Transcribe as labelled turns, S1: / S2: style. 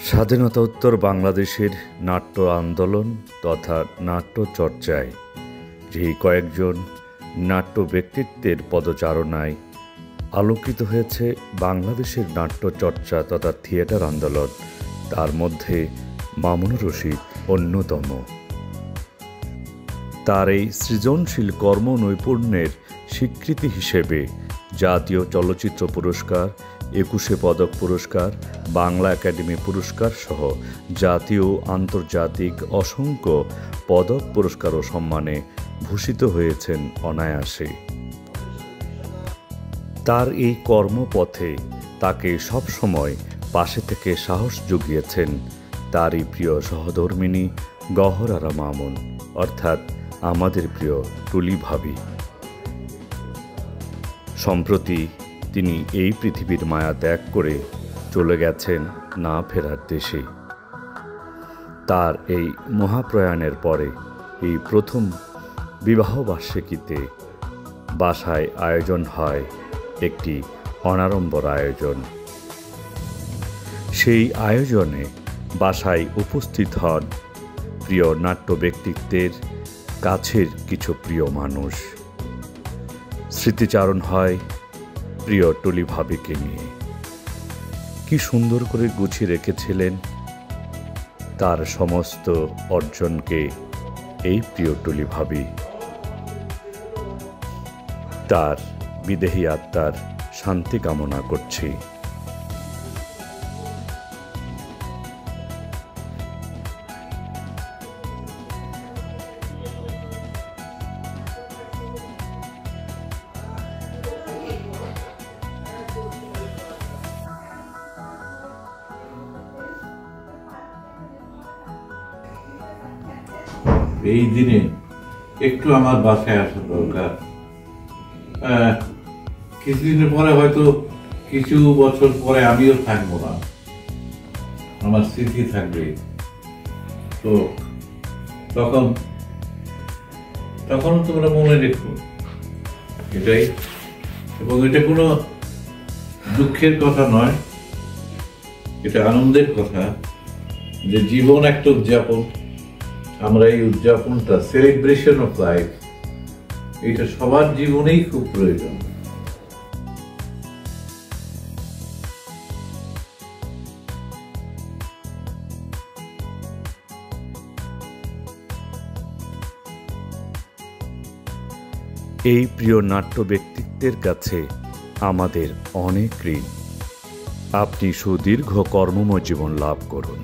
S1: স্বাধীনতোত্তর বাংলাদেশের নাট্য আন্দোলন তথা নাট্য চর্চায় যে কয়েকজন নাট্য ব্যক্তিত্বের পদচারণায় আলোকিত হয়েছে বাংলাদেশের নাট্য চর্চা তথা থিয়েটার আন্দোলন, তার মধ্যে মামুনুর রশীদ অন্যতম। তার এই সৃজনশীল কর্মনৈপুণ্যের স্বীকৃতি হিসেবে জাতীয় চলচ্চিত্র পুরস্কার, ২১ পদক পুরস্কার, বাংলা একাডেমি পুরস্কার সহ জাতীয় ও আন্তর্জাতিক অসংখ্য পদক পুরস্কার ও সম্মানে ভূষিত হয়েছেন অনায়াসে। তার এই কর্মপথে তাকে সবসময় পাশে থেকে সাহস জুগিয়েছেন তারই প্রিয় সহধর্মিণী গহর আরা মামুন, অর্থাৎ আমাদের প্রিয় টুলি ভাবি। সম্প্রতি তিনি এই পৃথিবীর মায়া ত্যাগ করে চলে গেছেন না ফেরার দেশে। তার এই মহাপ্রয়াণের পরে এই প্রথম বিবাহবার্ষিকীতে বাসায় আয়োজন হয় একটি অনাড়ম্বর আয়োজন। সেই আয়োজনে বাসায় উপস্থিত হন প্রিয় নাট্য ব্যক্তিত্বের কাছের কিছু প্রিয় মানুষ। স্মৃতিচারণ হয় প্রিয় টুলি ভাবিকে নিয়ে। কি সুন্দর করে গুছিয়ে রেখেছিলেন তার সমস্ত অর্জনকে এই প্রিয় টুলি ভাবি। তার বিদেহী আত্মার শান্তি কামনা করছি।
S2: এই দিনে একটু আমার বাসায় আসা দরকার। কিছুদিনের পরে হয়তো কিছু বছর পরে আমিও থাকবো না, আমার স্মৃতি থাকবে। তো তখন তোমরা মনে রেখো এটাই। এবং এটা কোনো দুঃখের কথা নয়, এটা আনন্দের কথা যে জীবন একটা উদযাপন। আমরা এই উদযাপনটা, সেলিব্রেশন অফ লাইফ, এটা সবার জীবনেই খুব প্রয়োজন।
S1: এই প্রিয় নাট্য ব্যক্তিত্বের কাছে আমাদের অনেক ঋণ। আপনি সুদীর্ঘ কর্মময় জীবন লাভ করুন।